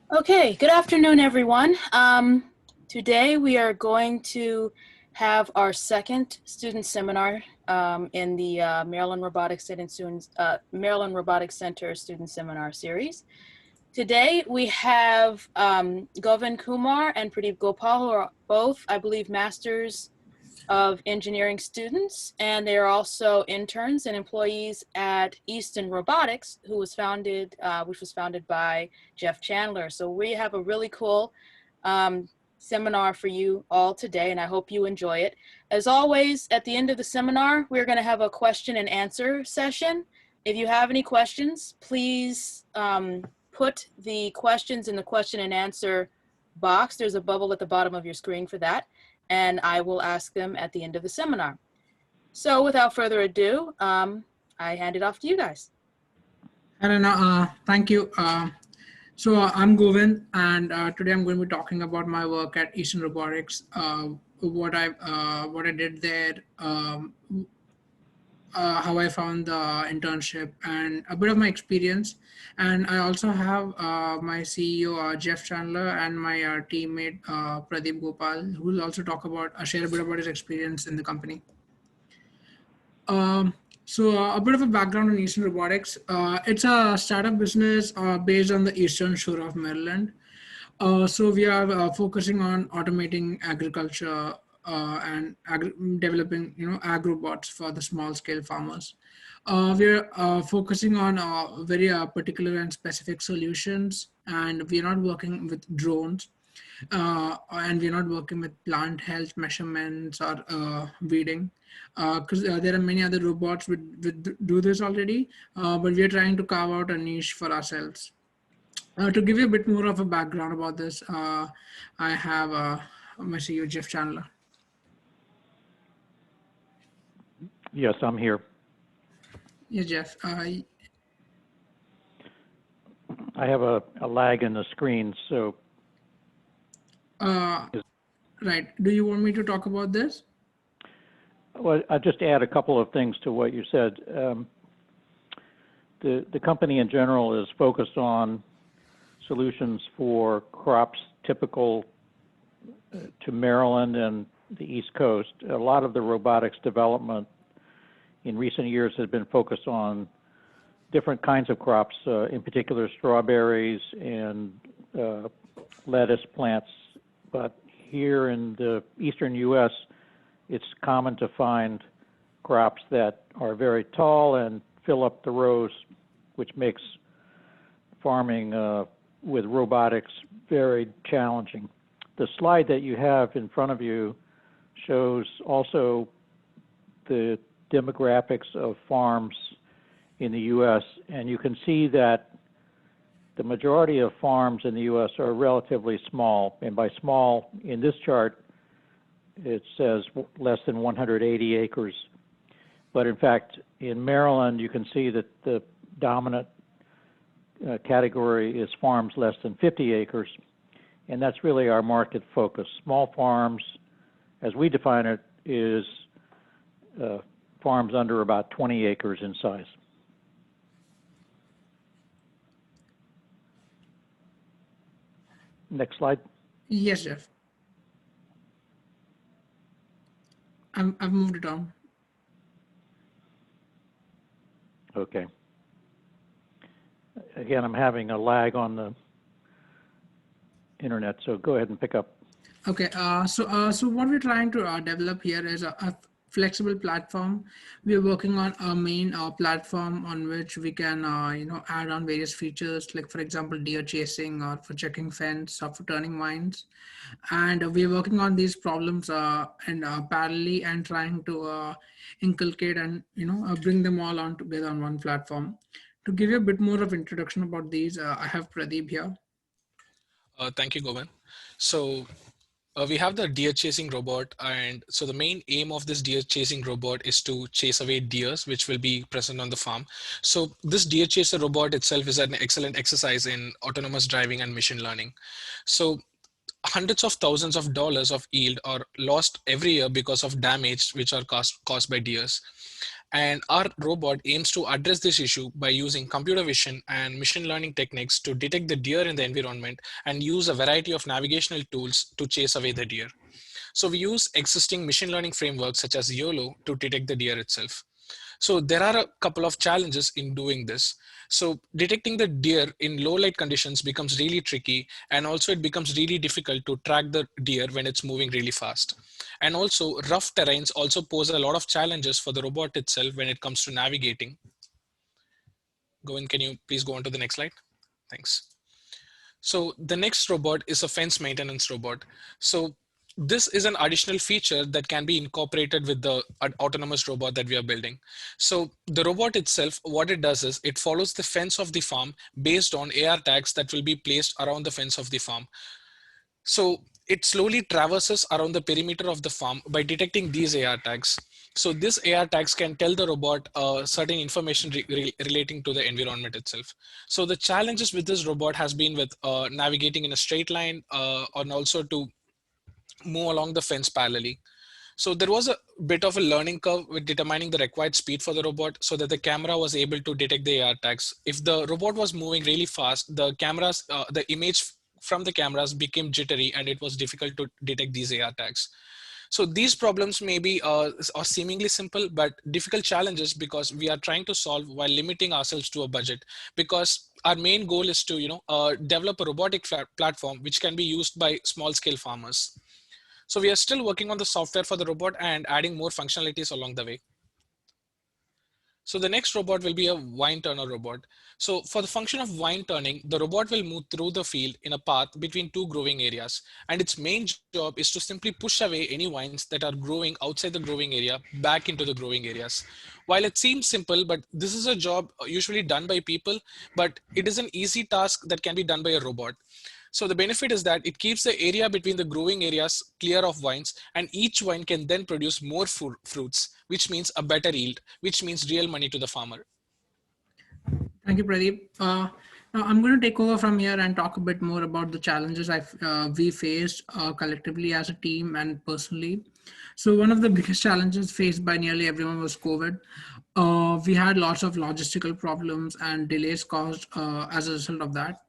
Okay, good afternoon, everyone. Today we are going to have our second student seminar in the Maryland Robotics Center Student Seminar Series. Today we have Govind Kumar and Pradeep Gopal, who are both, I believe, Masters of Engineering students, and they are also interns and employees at Easton Robotics, which was founded by Jeff Chandler. So we have a really cool seminar for you all today, and I hope you enjoy it. As always, at the end of the seminar, we're going to have a question and answer session. If you have any questions, please put the questions in the question and answer box. There's a bubble at the bottom of your screen for that, and I will ask them at the end of the seminar. So without further ado, I hand it off to you guys. Hello, thank you. I'm Govind, and today I'm going to be talking about my work at Easton Robotics, what I did there, how I found the internship, and a bit of my experience. And I also have my CEO Jeff Chandler and my teammate Pradeep Gopal, who will also share a bit about his experience in the company. A bit of a background on Easton Robotics. It's a startup business based on the eastern shore of Maryland. We are focusing on automating agriculture and developing, ag robots for the small scale farmers. We're focusing on very particular and specific solutions, and we're not working with drones. And we're not working with plant health measurements or weeding, because there are many other robots which do this already, but we're trying to carve out a niche for ourselves. To give you a bit more of a background about this, I have my CEO, Jeff Chandler. Yes, I'm here. Yes, Jeff. I have a lag in the screen, so. Right. Do you want me to talk about this? Well, I'll just add a couple of things to what you said. The company in general is focused on solutions for crops typical to Maryland and the East Coast. A lot of the robotics development in recent years has been focused on different kinds of crops, in particular strawberries and lettuce plants. But here in the eastern U.S., it's common to find crops that are very tall and fill up the rows, which makes farming with robotics very challenging. The slide that you have in front of you shows also the demographics of farms in the U.S., and you can see that the majority of farms in the U.S. are relatively small, and by small, in this chart, it says less than 180 acres. But in fact, in Maryland, you can see that the dominant category is farms less than 50 acres, and that's really our market focus. Small farms, as we define it, is farms under about 20 acres in size. Next slide. Yes, Jeff. I've moved it on. Okay. Again, I'm having a lag on the internet, so go ahead and pick up. Okay. So what we're trying to develop here is a flexible platform. We're working on a main platform on which we can, add on various features, like for example, deer chasing or for checking fence or for turning vines. And we're working on these problems and parallelly and trying to inculcate and, bring them all on together on one platform. To give you a bit more of introduction about these, I have Pradeep here. Thank you, Govind. So we have the deer chasing robot, and so the main aim of this deer chasing robot is to chase away deers which will be present on the farm. So this deer chaser robot itself is an excellent exercise in autonomous driving and machine learning. So hundreds of thousands of dollars of yield are lost every year because of damage which are caused by deers. And our robot aims to address this issue by using computer vision and machine learning techniques to detect the deer in the environment and use a variety of navigational tools to chase away the deer. So we use existing machine learning frameworks such as YOLO to detect the deer itself. So there are a couple of challenges in doing this. So detecting the deer in low light conditions becomes really tricky, and also it becomes really difficult to track the deer when it's moving really fast. And also rough terrains also pose a lot of challenges for the robot itself when it comes to navigating. Govind, can you please go on to the next slide? Thanks. So the next robot is a fence maintenance robot. So this is an additional feature that can be incorporated with the autonomous robot that we are building. So the robot itself, what it does is it follows the fence of the farm based on AR tags that will be placed around the fence of the farm. So it slowly traverses around the perimeter of the farm by detecting these AR tags. So these AR tags can tell the robot certain information relating to the environment itself. So the challenges with this robot has been with navigating in a straight line and also to move along the fence parallelly. So there was a bit of a learning curve with determining the required speed for the robot so that the camera was able to detect the AR tags. If the robot was moving really fast, the image from the cameras became jittery and it was difficult to detect these AR tags. So these problems may be are seemingly simple, but difficult challenges because we are trying to solve while limiting ourselves to a budget. Because our main goal is to develop a robotic platform which can be used by small scale farmers. So we are still working on the software for the robot and adding more functionalities along the way. So the next robot will be a vine turner robot. So for the function of vine turning, the robot will move through the field in a path between two growing areas. And its main job is to simply push away any vines that are growing outside the growing area back into the growing areas. While it seems simple, but this is a job usually done by people, but it is an easy task that can be done by a robot. So the benefit is that it keeps the area between the growing areas clear of vines, and each vine can then produce more fruits, which means a better yield, which means real money to the farmer. Thank you, Pradeep. Now I'm going to take over from here and talk a bit more about the challenges we faced collectively as a team and personally. So one of the biggest challenges faced by nearly everyone was COVID. We had lots of logistical problems and delays caused as a result of that.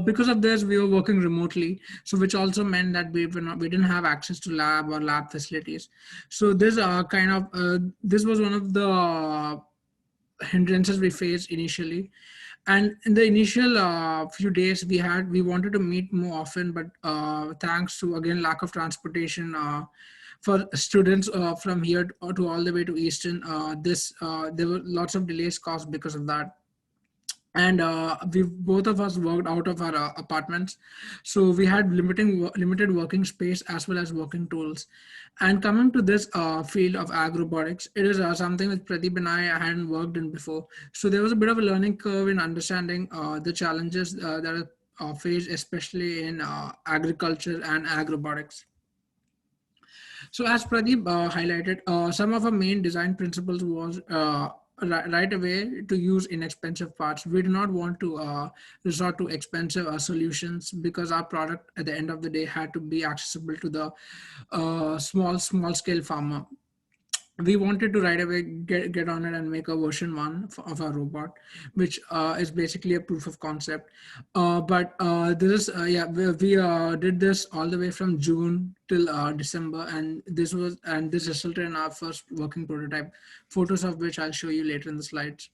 Because of this, we were working remotely, so which also meant that we didn't have access to lab or lab facilities. So this was one of the hindrances we faced initially. And in the initial few days we wanted to meet more often, but thanks to again lack of transportation for students from here to all the way to Easton, there were lots of delays caused because of that. And we both of us worked out of our apartments, so we had limited working space as well as working tools. And coming to this field of ag robotics, it is something that Pradeep and I hadn't worked in before, so there was a bit of a learning curve in understanding the challenges that are faced, especially in agriculture and ag robotics. So as Pradeep highlighted, some of our main design principles was right away to use inexpensive parts. We do not want to resort to expensive solutions, because our product at the end of the day had to be accessible to the small scale farmer. We wanted to right away get on it and make a version 1 of our robot, which is basically a proof of concept. We did this all the way from June till December, and this resulted in our first working prototype, photos of which I'll show you later in the slides.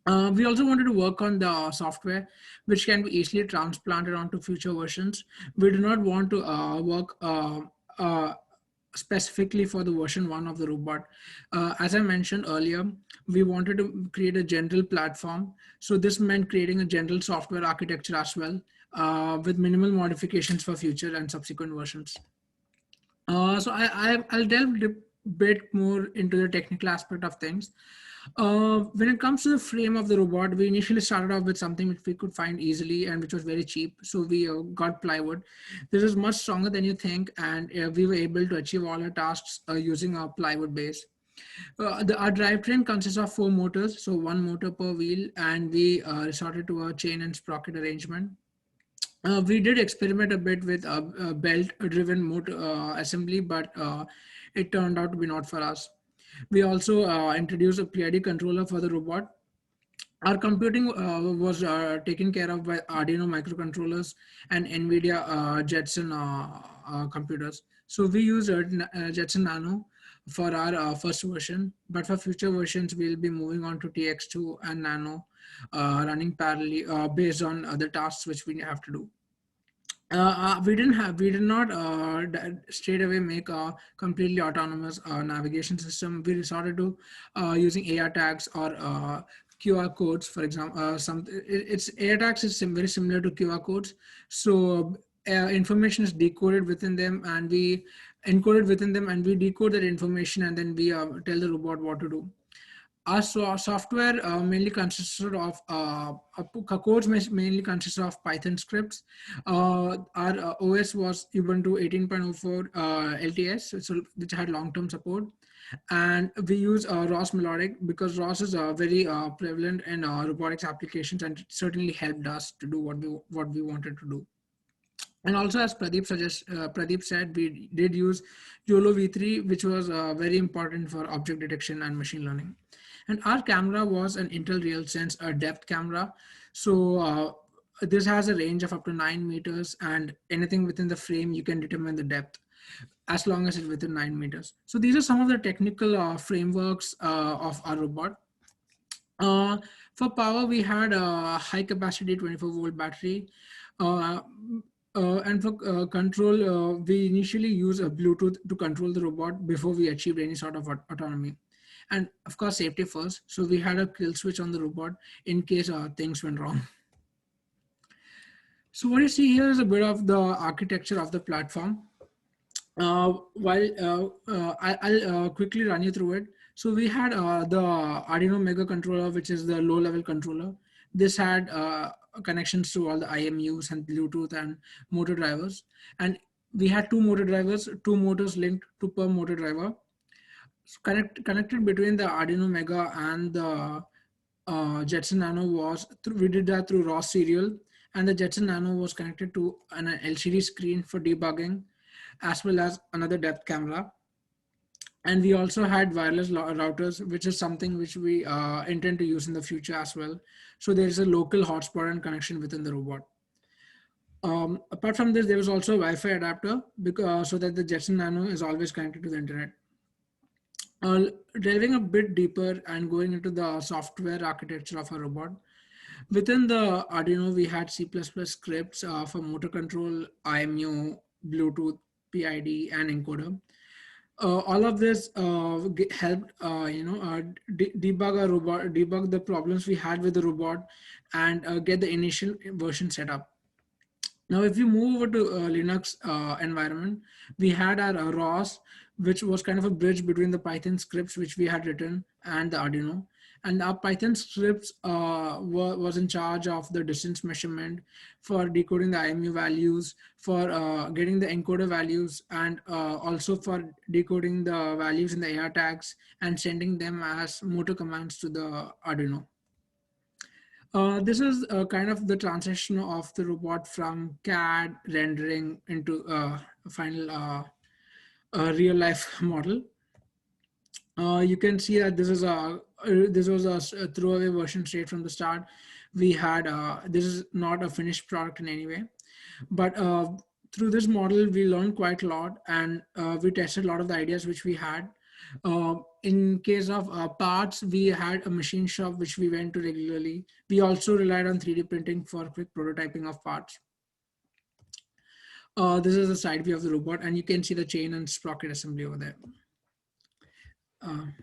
We also wanted to work on the software, which can be easily transplanted onto future versions. We do not want to work specifically for the version 1 of the robot. As I mentioned earlier, we wanted to create a general platform. So this meant creating a general software architecture as well, with minimal modifications for future and subsequent versions. I'll delve a bit more into the technical aspect of things. When it comes to the frame of the robot, we initially started off with something which we could find easily and which was very cheap. So we got plywood. This is much stronger than you think, and we were able to achieve all our tasks using our plywood base. Our drivetrain consists of 4 motors, so 1 motor per wheel, and we resorted to a chain and sprocket arrangement. We did experiment a bit with a belt-driven motor assembly, but it turned out to be not for us. We also introduced a PID controller for the robot. Our computing was taken care of by Arduino microcontrollers and NVIDIA Jetson computers. So we use Jetson Nano for our first version, but for future versions, we'll be moving on to TX2 and Nano running parallelly based on the tasks which we have to do. We did not straight away make a completely autonomous navigation system. We resorted to using AR tags or QR codes, for example. It's AR tags is very similar to QR codes. So information is decoded within them, and we encoded within them, and we decode that information, and then we tell the robot what to do. Our software mainly consisted of codes mainly consisted of Python scripts. Our OS was Ubuntu 18.04 LTS, which had long-term support. And we use ROS melodic because ROS is very prevalent in robotics applications, and it certainly helped us to do what we wanted to do. And also, as Pradeep said, we did use YOLO v3, which was very important for object detection and machine learning. And our camera was an Intel RealSense, a depth camera. So this has a range of up to 9 meters, and anything within the frame, you can determine the depth as long as it's within 9 meters. So these are some of the technical frameworks of our robot. For power, we had a high capacity 24-volt battery. And for control, we initially use a Bluetooth to control the robot before we achieved any sort of autonomy. And of course, safety first. So we had a kill switch on the robot in case things went wrong. So what you see here is a bit of the architecture of the platform. I'll quickly run you through it. So we had the Arduino Mega controller, which is the low-level controller. This had connections to all the IMUs and Bluetooth and motor drivers. And we had 2 motor drivers, 2 motors linked to per motor driver. So connected between the Arduino Mega and the Jetson Nano we did that through ROS serial, and the Jetson Nano was connected to an LCD screen for debugging, as well as another depth camera. And we also had wireless routers, which is something which we intend to use in the future as well. So there is a local hotspot and connection within the robot. Apart from this, there was also a Wi-Fi adapter so that the Jetson Nano is always connected to the internet. Delving a bit deeper and going into the software architecture of a robot, within the Arduino, we had C++ scripts for motor control, IMU, Bluetooth, PID, and encoder. All of this helped, debug the problems we had with the robot, and get the initial version set up. Now, if you move over to Linux environment, we had our ROS, which was kind of a bridge between the Python scripts which we had written and the Arduino. And our Python scripts was in charge of the distance measurement, for decoding the IMU values, for getting the encoder values, and also for decoding the values in the AR tags and sending them as motor commands to the Arduino. This is kind of the transition of the robot from CAD rendering into final real life model. You can see that this was a throwaway version straight from the start. We had this is not a finished product in any way, but through this model we learned quite a lot, and we tested a lot of the ideas which we had. In case of parts, we had a machine shop which we went to regularly. We also relied on 3D printing for quick prototyping of parts. This is the side view of the robot, and you can see the chain and sprocket assembly over there. I'm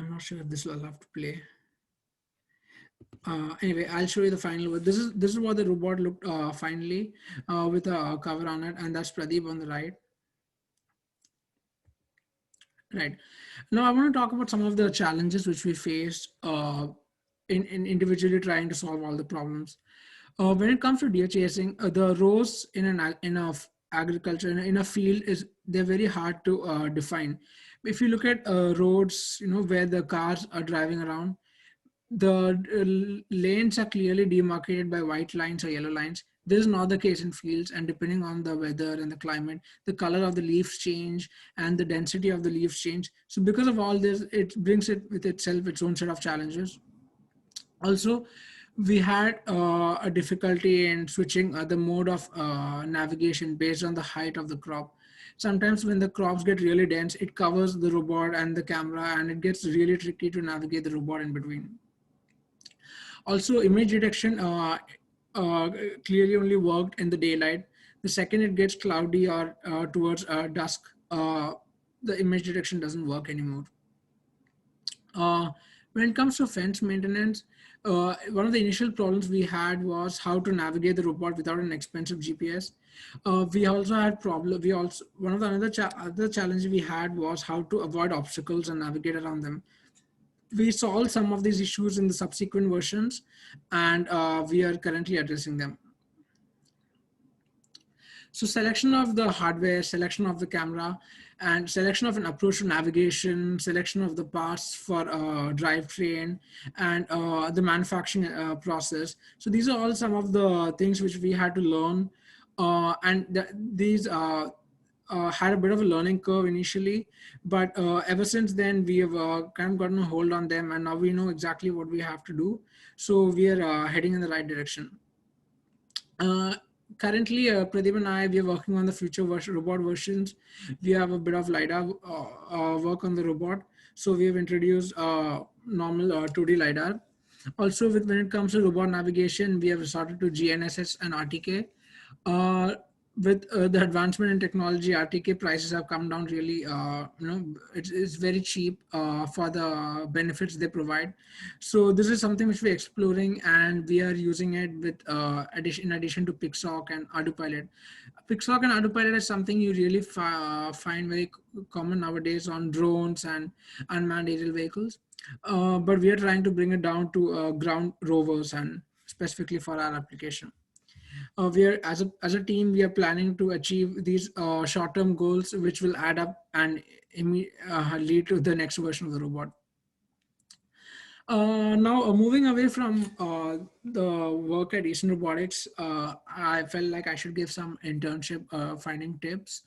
not sure if this will allow to play. Anyway, I'll show you the final one. This is what the robot looked finally with a cover on it, and that's Pradeep on the right. Right. Now I want to talk about some of the challenges which we faced in individually trying to solve all the problems. When it comes to deer chasing, the rows in agriculture, in a field, they're very hard to define. If you look at roads, where the cars are driving around, the lanes are clearly demarcated by white lines or yellow lines. This is not the case in fields, and depending on the weather and the climate, the color of the leaves change and the density of the leaves change. So because of all this, it brings it with itself its own set of challenges. Also, we had a difficulty in switching the mode of navigation based on the height of the crop. Sometimes when the crops get really dense, it covers the robot and the camera, and it gets really tricky to navigate the robot in between. Also, image detection clearly only worked in the daylight. The second it gets cloudy or towards dusk, the image detection doesn't work anymore. When it comes to fence maintenance, one of the initial problems we had was how to navigate the robot without an expensive GPS. We also had problem. We also one of the other challenges we had was how to avoid obstacles and navigate around them. We solved some of these issues in the subsequent versions, and we are currently addressing them. So selection of the hardware, selection of the camera, and selection of an approach to navigation, selection of the parts for drivetrain, and the manufacturing process. So these are all some of the things which we had to learn. These had a bit of a learning curve initially, but ever since then we have kind of gotten a hold on them, and now we know exactly what we have to do. So we are heading in the right direction. Currently, Pradeep and I, we are working on the future robot versions. We have a bit of LiDAR work on the robot. So we have introduced normal 2D LiDAR. Also, when it comes to robot navigation, we have resorted to GNSS and RTK. With the advancement in technology, RTK prices have come down really, it's very cheap for the benefits they provide. So this is something which we're exploring, and we are using it with in addition to PixOC and AutoPilot. PixOC and AutoPilot is something you really find very common nowadays on drones and unmanned aerial vehicles. But we are trying to bring it down to ground rovers, and specifically for our application. We are as a team, we are planning to achieve these short-term goals, which will add up and lead to the next version of the robot. Now, moving away from the work at Easton Robotics, I felt like I should give some internship finding tips.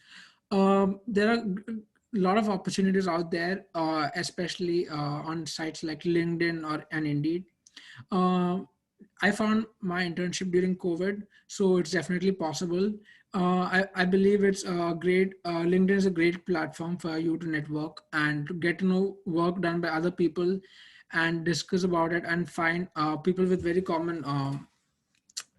There are a lot of opportunities out there, especially on sites like LinkedIn and Indeed. I found my internship during COVID, so it's definitely possible. I believe it's a great, LinkedIn is a great platform for you to network and to get to know work done by other people and discuss about it and find people with very common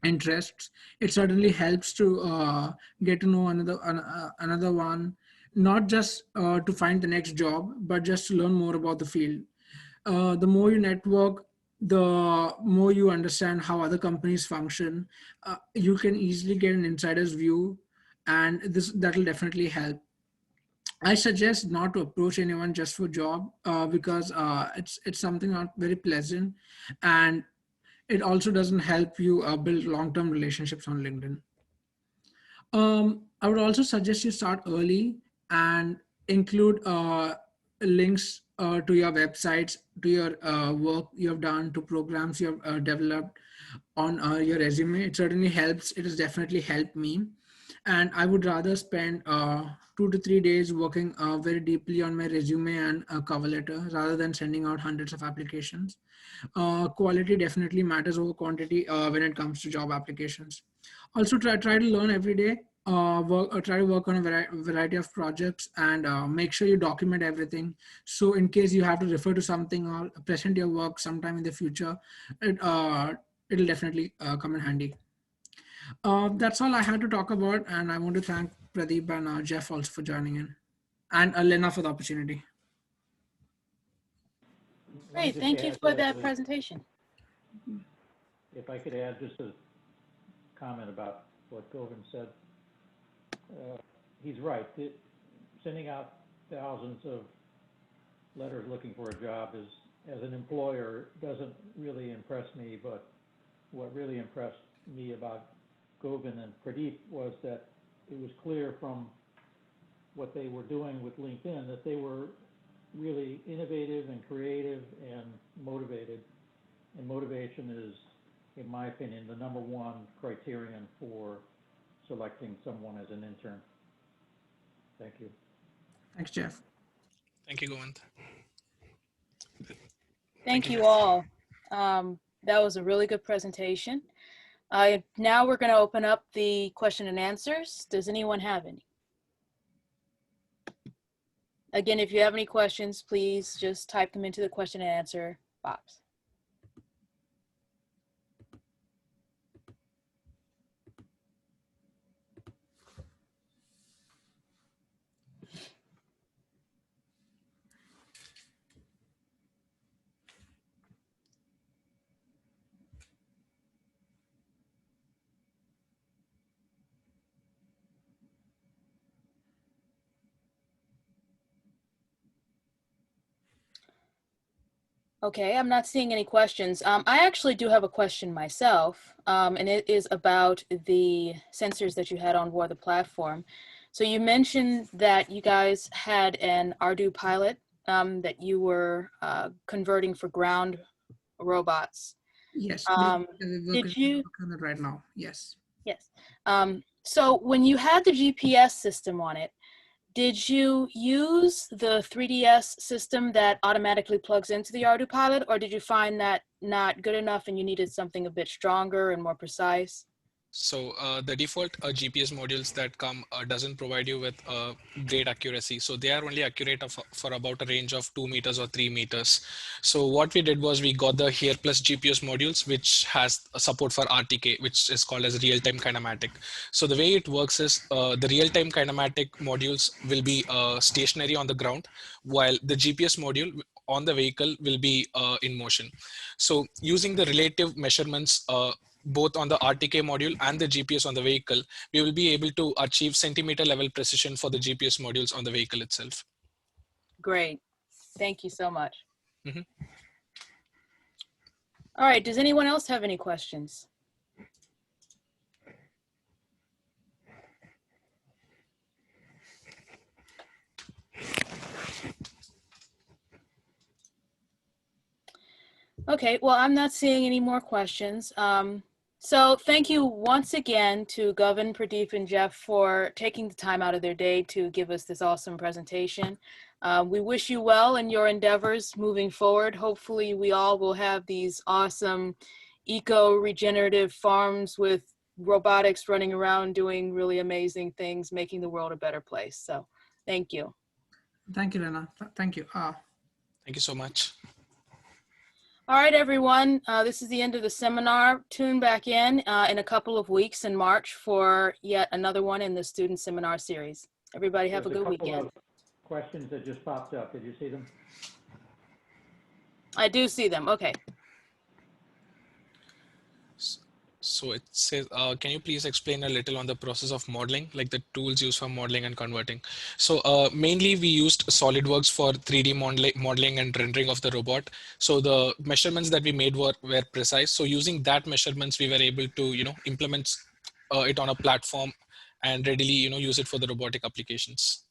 interests. It certainly helps to get to know another one, not just to find the next job, but just to learn more about the field. The more you network, the more you understand how other companies function. You can easily get an insider's view, and that will definitely help. I suggest not to approach anyone just for job because it's something not very pleasant, and it also doesn't help you build long-term relationships on LinkedIn. I would also suggest you start early and include links to your websites, to your work you have done, to programs you have developed on your resume. It certainly helps. It has definitely helped me. And I would rather spend 2 to 3 days working very deeply on my resume and cover letter rather than sending out hundreds of applications. Quality definitely matters over quantity when it comes to job applications. Also, try to learn every day. Try to work on a variety of projects, and make sure you document everything. So in case you have to refer to something or present your work sometime in the future, it'll definitely come in handy. That's all I had to talk about, and I want to thank Pradeep and Jeff also for joining in, and Lena for the opportunity. Great, thank you for that presentation. If I could add just a comment about what Govind said. He's right. Sending out thousands of letters looking for a job is, as an employer, doesn't really impress me, but what really impressed me about Govind and Pradeep was that it was clear from what they were doing with LinkedIn that they were really innovative and creative and motivated. And motivation is in my opinion, the number one criterion for selecting someone as an intern. Thank you. Thanks, Jeff. Thank you, Govind. Thank you Jeff. all. That was a really good presentation. Now we're going to open up the question and answers. Does anyone have any? Again, if you have any questions, please just type them into the question and answer box. Okay, I'm not seeing any questions. I actually do have a question myself, and it is about the sensors that you had on board the platform. So you mentioned that you guys had an Ardu pilot that you were converting for ground robots. Yes. Did you? On it right now? Yes. Yes. So when you had the GPS system on it, did you use the 3DS system that automatically plugs into the Ardu Pilot, or did you find that not good enough and you needed something a bit stronger and more precise? So the default GPS modules that come doesn't provide you with great accuracy. So they are only accurate for about a range of 2 meters or 3 meters. So what we did was we got the Here Plus GPS modules, which has a support for RTK, which is called as real-time kinematic. So the way it works is the real-time kinematic modules will be stationary on the ground, while the GPS module on the vehicle will be in motion. So using the relative measurements both on the RTK module and the GPS on the vehicle, we will be able to achieve centimeter level precision for the GPS modules on the vehicle itself. Great. Thank you so much. Mm-hmm. All right. Does anyone else have any questions? Okay, well, I'm not seeing any more questions. So thank you once again to Govind, Pradeep, and Jeff for taking the time out of their day to give us this awesome presentation. We wish you well in your endeavors moving forward. Hopefully we all will have these awesome eco-regenerative farms with robotics running around doing really amazing things, making the world a better place. So thank you. Thank you, Lena. Thank you. Thank you so much. All right, everyone. This is the end of the seminar. Tune back in a couple of weeks in March for yet another one in the student seminar series. Everybody have a good weekend. Questions that just popped up. Did you see them? I do see them. Okay. So it says, can you please explain a little on the process of modeling, like the tools used for modeling and converting? So mainly we used SolidWorks for 3D modeling and rendering of the robot. So the measurements that we made were precise. So using that measurements, we were able to, implement it on a platform and readily, use it for the robotic applications.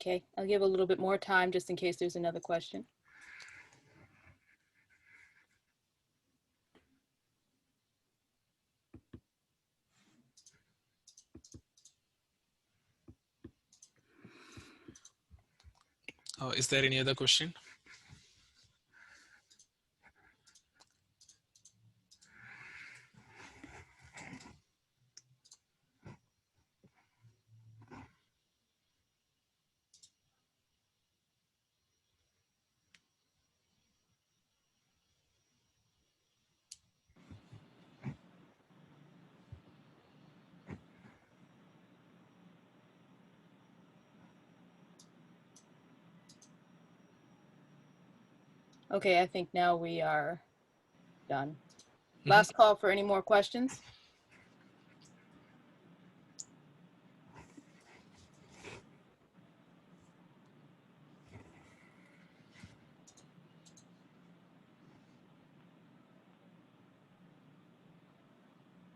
Okay, I'll give a little bit more time just in case there's another question. Is there any other question? Okay, I think now we are done. Last call for any more questions.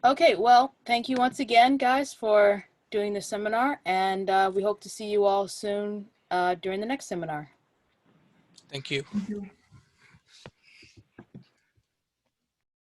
Okay, well, thank you once again, guys, for doing this seminar, and we hope to see you all soon during the next seminar. Thank you. Thank you.